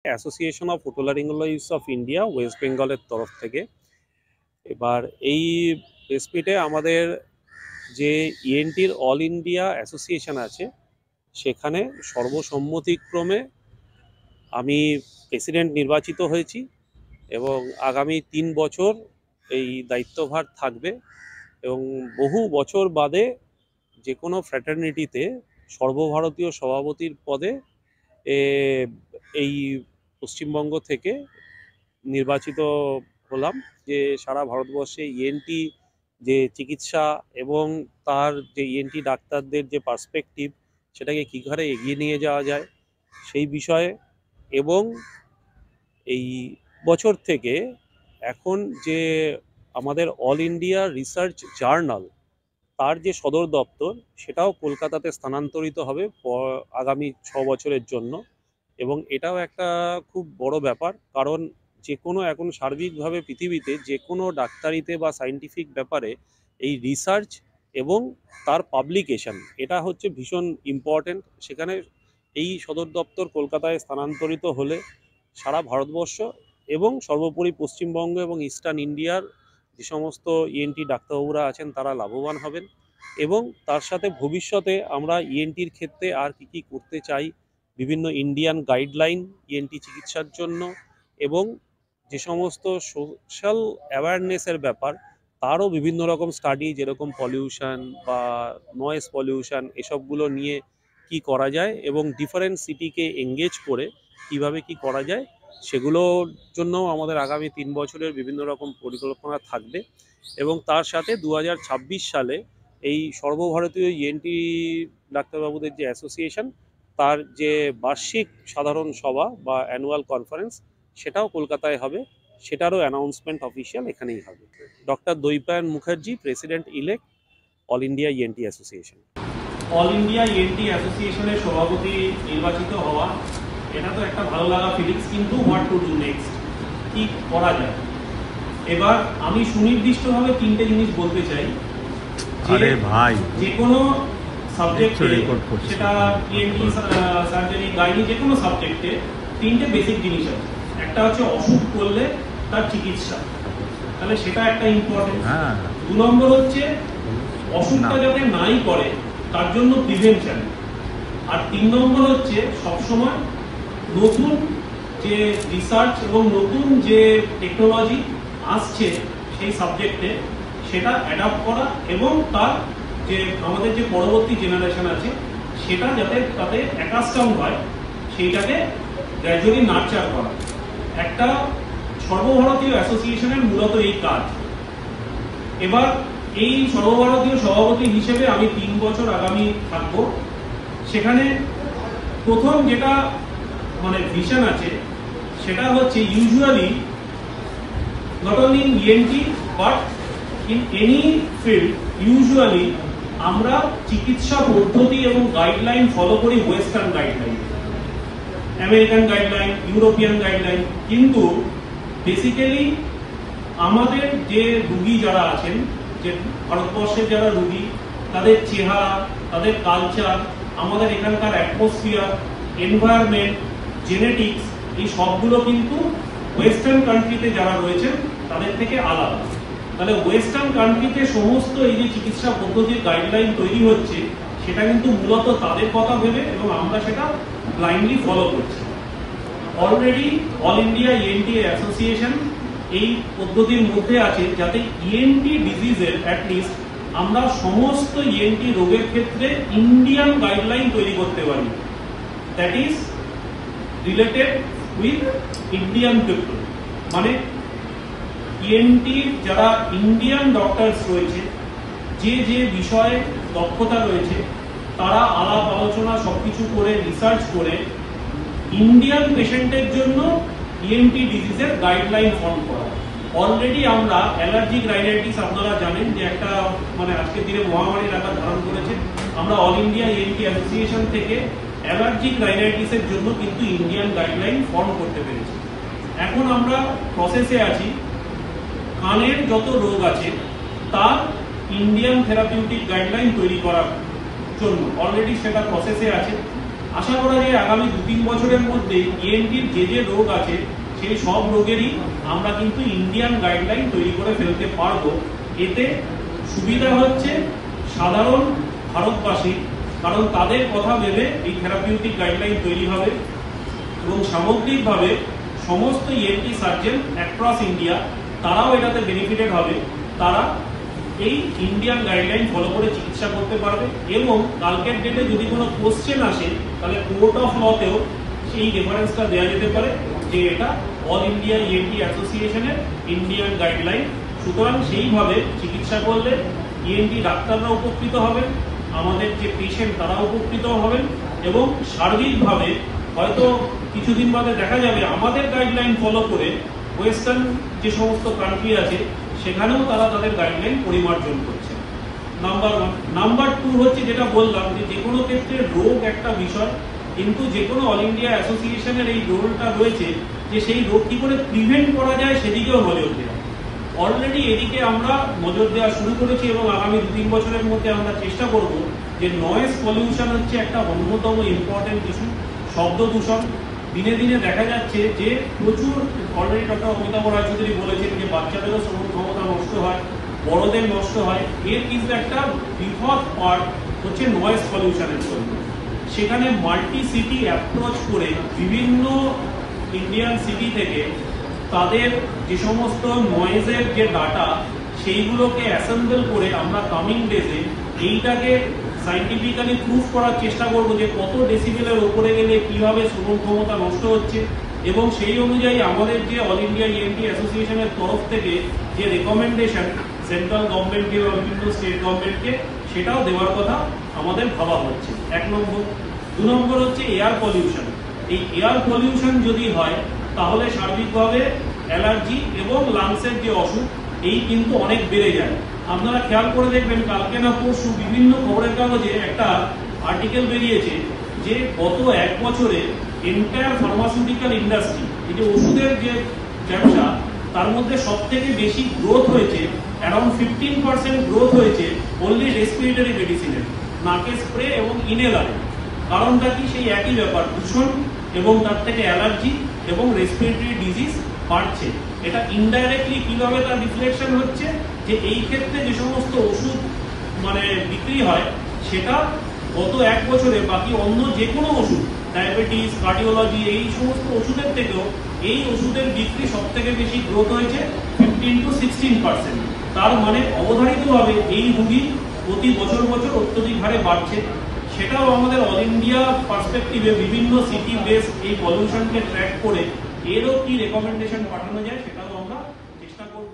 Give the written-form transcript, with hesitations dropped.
Association of otolaryngologists of India west বেঙ্গলের তরফ থেকে। এবার এই প্রেসমিটে আমাদের যে ইএনটির অল ইন্ডিয়া অ্যাসোসিয়েশন আছে সেখানে সর্বসম্মতিক্রমে আমি প্রেসিডেন্ট নির্বাচিত হয়েছি এবং আগামী 3 বছর এই দায়িত্বভার থাকবে এবং বহু বছর বাদে যে কোনো ফ্র্যাটার্নিটিতে সর্বভারতীয় সভাপতির পদে এই পশ্চিমবঙ্গ থেকে নির্বাচিত হলাম। যে সারা ভারতবর্ষে ইএনটি যে চিকিৎসা এবং তার যে ইএনটি ডাক্তারদের যে পার্সপেক্টিভ সেটাকে কী হারে এগিয়ে নিয়ে যাওয়া যায় সেই বিষয়ে, এবং এই বছর থেকে এখন যে আমাদের অল ইন্ডিয়া রিসার্চ জার্নাল তার যে সদর দপ্তর সেটাও কলকাতাতে স্থানান্তরিত হবে আগামী 6 বছরের জন্য। এবং এটাও একটা খুব বড় ব্যাপার, কারণ যে কোনো এখন সার্বিকভাবে পৃথিবীতে যে কোনো ডাক্তারিতে বা সায়েন্টিফিক ব্যাপারে এই রিসার্চ এবং তার পাবলিকেশন এটা হচ্ছে ভীষণ ইম্পর্ট্যান্ট। সেখানে এই সদর দপ্তর কলকাতায় স্থানান্তরিত হলে সারা ভারতবর্ষ এবং সর্বোপরি পশ্চিমবঙ্গ এবং ইস্টার্ন ইন্ডিয়ার যে সমস্ত ইএনটি ডাক্তারবাবুরা আছেন তারা লাভবান হবেন। এবং তার সাথে ভবিষ্যতে আমরা ইএনটির ক্ষেত্রে আর কি কি করতে চাই, বিভিন্ন ইন্ডিয়ান গাইডলাইন ইএনটি চিকিৎসার জন্য এবং যে সমস্ত সোশ্যাল অ্যাওয়ারনেসের ব্যাপার তারও বিভিন্ন রকম স্টাডি, যেরকম পলিউশন বা নয়েজ পলিউশন এসবগুলো নিয়ে কি করা যায় এবং ডিফারেন্ট সিটিকে এঙ্গেজ করে কিভাবে কি করা যায় সেগুলোর জন্য আমাদের আগামী 3 বছরের বিভিন্ন রকম পরিকল্পনা থাকবে। এবং তার সাথে 2026 সালে এই সর্বভারতীয় ইএনটি ডাক্তারবাবুদের যে অ্যাসোসিয়েশন তার যে বার্ষিক সাধারণ সভা বা অ্যানুয়াল কনফারেন্স সেটাও কলকাতায় হবে, সেটারও অ্যানাউন্সমেন্ট অফিসিয়াল এখানেই হবে। Doctor Dwaipayan Mukherjee, president elect, all India ENT association. All India ENT অ্যাসোসিয়েশনের সভাপতি নির্বাচিত হওয়া এটা তো একটা ভালো লাগা ফিলিংস, কিন্তু হোয়াট টু ডু নেক্সট, কি করা যায়। এবার আমি সুনির্দিষ্টভাবে 3টে জিনিস বলতে চাই। আরে ভাই, যে কোনো সাবজেক্টে, সেটা ইএনটি, সার্জারি, গাইনি, যে কোনো সাবজেক্টে 3টে বেসিক জিনিস আছে। একটা হচ্ছে অসুখ করলে তার চিকিৎসা, তাহলে সেটা একটা ইম্পর্টেন্ট। 2 নম্বর হচ্ছে অসুখটা যাতে নাই করে তার জন্য প্রিভেনশন। আর 3 নম্বর হচ্ছে সবসময় নতুন যে রিসার্চ এবং নতুন যে টেকনোলজি আসছে সেই সাবজেক্টে সেটা অ্যাডাপ্ট করা এবং তার যে আমাদের যে পরবর্তী জেনারেশন আছে সেটা যাতে তাতে অ্যাকাস্টম হয় সেইটাকে গ্র্যাজুয়ালি নার্চার করা। একটা সর্বভারতীয় অ্যাসোসিয়েশনের মূলত এই কাজ। এবার এই সর্বভারতীয় সভাপতি হিসেবে আমি 3 বছর আগামী থাকব। সেখানে প্রথম যেটা মানে ভিশন আছে সেটা হচ্ছে usually not only in ENT but in any field, usually আমরা চিকিৎসা পদ্ধতি এবং গাইডলাইন ফলো করি western guideline, American guideline, European guideline. কিন্তু বেসিক্যালি আমাদের যে রুগী যারা আছেন, যে ভারতবর্ষের যারা রুগী, তাদের চেহারা, তাদের কালচার, আমাদের এখানকার অ্যাটমসফিয়ার, এনভায়রনমেন্ট, জেনেটিক্স, এই সবগুলো কিন্তু ওয়েস্টার্ন কান্ট্রিতে যারা রয়েছেন তাদের থেকে আলাদা। তাহলে ওয়েস্টার্ন কান্ট্রিতে সমস্ত এই যে চিকিৎসা পদ্ধতির গাইডলাইন তৈরি হচ্ছে সেটা কিন্তু মূলত তাদের কথা ভেবে এবং আমরা সেটা ব্লাইন্ডলি ফলো করছি। Already all India ENT association এই পদ্ধতির মধ্যে আছে যাতে ইএনটি ডিজিজের অ্যাটলিস্ট আমরা সমস্ত ইএনটি রোগের ক্ষেত্রে ইন্ডিয়ান গাইডলাইন তৈরি করতে পারি, that is related with Indian people. মানে ইএনটি যারা ইন্ডিয়ান ডক্টরস রয়েছে, যে যে বিষয়ে দক্ষতা রয়েছে, তারা আলাপ আলোচনা সবকিছু করে রিসার্চ করে ইন্ডিয়ান পেশেন্টের জন্য ইএনটি ডিজিজের গাইডলাইন ফর্ম করা। অলরেডি আমরা অ্যালার্জিক রাইনাইটিস, আপনারা জানেন যে একটা মানে আজকের দিনে মহামারীর আকার ধারণ করেছে। আমরা অল ইন্ডিয়া ইএনটি অ্যাসোসিয়েশন থেকে অ্যালার্জিক রাইনাইটিসের জন্য কিন্তু ইন্ডিয়ান গাইডলাইন ফর্ম করতে পেরেছি। এখন আমরা প্রসেসে আছি কানের যত রোগ আছে তার ইন্ডিয়ান থেরাপিউটিক গাইডলাইন তৈরি করার জন্য, অলরেডি সেটা প্রসেসে আছে। আশা করা যায় আগামী 2-3 বছরের মধ্যে ইএনটির যে রোগ আছে সেই সব রোগেরই আমরা কিন্তু ইন্ডিয়ান গাইডলাইন তৈরি করে ফেলতে পারবো। এতে সুবিধা হচ্ছে সাধারণ ভারতবাসী, কারণ তাদের কথা ভেবে এই থেরাপিউটিক গাইডলাইন তৈরি হবে এবং সামগ্রিকভাবে সমস্ত ইএনটি সার্জন অ্যাক্রস ইন্ডিয়া তারাও এটাতে বেনিফিটেড হবে। তারা এই ইন্ডিয়ান গাইডলাইন ফলো করে চিকিৎসা করতে পারবে এবং কালকের ডেটে যদি কোনো কোশ্চেন আসে তাহলে কোর্ট অফ লতেও সেই রেফারেন্সটা দেওয়া যেতে পারে যে এটা অল ইন্ডিয়া ইএনটি অ্যাসোসিয়েশনের ইন্ডিয়ান গাইডলাইন। সুতরাং সেইভাবে চিকিৎসা করলে ইএনটি ডাক্তাররা উপকৃত হবেন, আমাদের যে পেশেন্ট তারা উপকৃত হবেন এবং সার্বিকভাবে হয়তো কিছুদিন বাদে দেখা যাবে আমাদের গাইডলাইন ফলো করে ওয়েস্টার্ন যে সমস্ত কান্ট্রি আছে সেখানেও তারা তাদের গাইডলাইন পরিমার্জন করছে। নাম্বার 1। নাম্বার 2 হচ্ছে যেটা বললাম যে কোনো ক্ষেত্রে রোগ একটা বিষয়, কিন্তু যে কোনো অল ইন্ডিয়া অ্যাসোসিয়েশনের এই রোলটা রয়েছে যে সেই রোগ কি করে প্রিভেন্ট করা যায় সেদিকেও নজর দেওয়া। অলরেডি এদিকে আমরা নজর দেওয়া শুরু করেছি এবং আগামী 2-3 বছরের মধ্যে আমরা চেষ্টা করব যে নয়েজ পলিউশন হচ্ছে একটা অন্যতম ইম্পর্টেন্ট ইস্যু। শব্দ দূষণ দিনে দিনে দেখা যাচ্ছে যে প্রচুর, অলরেডি ডক্টর অমিতাভ রায় চৌধুরী বলেছেন যে বাচ্চাদেরও শ্রবণ ক্ষমতা নষ্ট হয়, বড়দের নষ্ট হয়। এর কিন্তু একটা বৃহৎ পার্ট হচ্ছে নয়েজ পলিউশনের জন্য। সেখানে মাল্টি সিটি অ্যাপ্রোচ করে বিভিন্ন ইন্ডিয়ান সিটি থেকে তাদের যে সমস্ত নয়েজের যে ডাটা সেইগুলোকে অ্যাসেম্বল করে আমরা কামিং ডেজে এইটাকে সাইন্টিফিক্যালি প্রুফ করার চেষ্টা করবো যে কত ডেসিবেলের ওপরে গেলে কিভাবে শ্রবণ ক্ষমতা নষ্ট হচ্ছে এবং সেই অনুযায়ী আমাদের যে অল ইন্ডিয়া ইএনটি অ্যাসোসিয়েশনের তরফ থেকে যে রেকমেন্ডেশন সেন্ট্রাল গভর্নমেন্টকে বা বিভিন্ন স্টেট গভর্নমেন্টকে সেটাও দেওয়ার কথা আমাদের ভাবা হচ্ছে। 1 নম্বর। 2 নম্বর হচ্ছে এয়ার পলিউশন। এই এয়ার পলিউশন যদি হয় তাহলে সার্বিকভাবে অ্যালার্জি এবং লাংসের যে অসুখ এই কিন্তু অনেক বেড়ে যায়। আপনারা খেয়াল করে দেখবেন কালকে না পরশু বিভিন্ন খবরের কাগজে একটা আর্টিকেল বেরিয়েছে যে গত 1 বছরে এন্টায়ার ফার্মাসিউটিক্যাল ইন্ডাস্ট্রি, এই যে ওষুধের যে ব্যবসা, তার মধ্যে সব থেকে বেশি গ্রোথ হয়েছে, অ্যারাউন্ড 15% গ্রোথ হয়েছে অনলি রেসপিরেটরি মেডিসিনের, নাকে স্প্রে এবং ইনহেলারে। কারণটা কি? সেই একই ব্যাপার, দূষণ এবং তার থেকে অ্যালার্জি এবং রেসপিরেটরি ডিজিজ বাড়ছে। এটা ইনডাইরেক্টলি কিভাবে তার রিফ্লেকশন হচ্ছে যে এই ক্ষেত্রে যে সমস্ত ওষুধ বিক্রি হয় সেটা গত 1 বছরে বাকি অন্য যে কোনো ওষুধ, ডায়াবেটিস, কার্ডিওলজি, এই সমস্ত ওষুধের থেকেও এই ওষুধের বিক্রি সব থেকে বেশি গ্রোথ হয়েছে 15 to 16%। তার মানে অবধারিতভাবে এই রোগী প্রতি বছর অত্যধিক হারে বাড়ছে। সেটাও আমাদের অল ইন্ডিয়া পার্সপেক্টিভে বিভিন্ন সিটি বেস এই পলিউশনকে ট্র্যাক করে এরও কি রেকমেন্ডেশন পাঠানো যায় সেটাও আমরা চেষ্টা করব।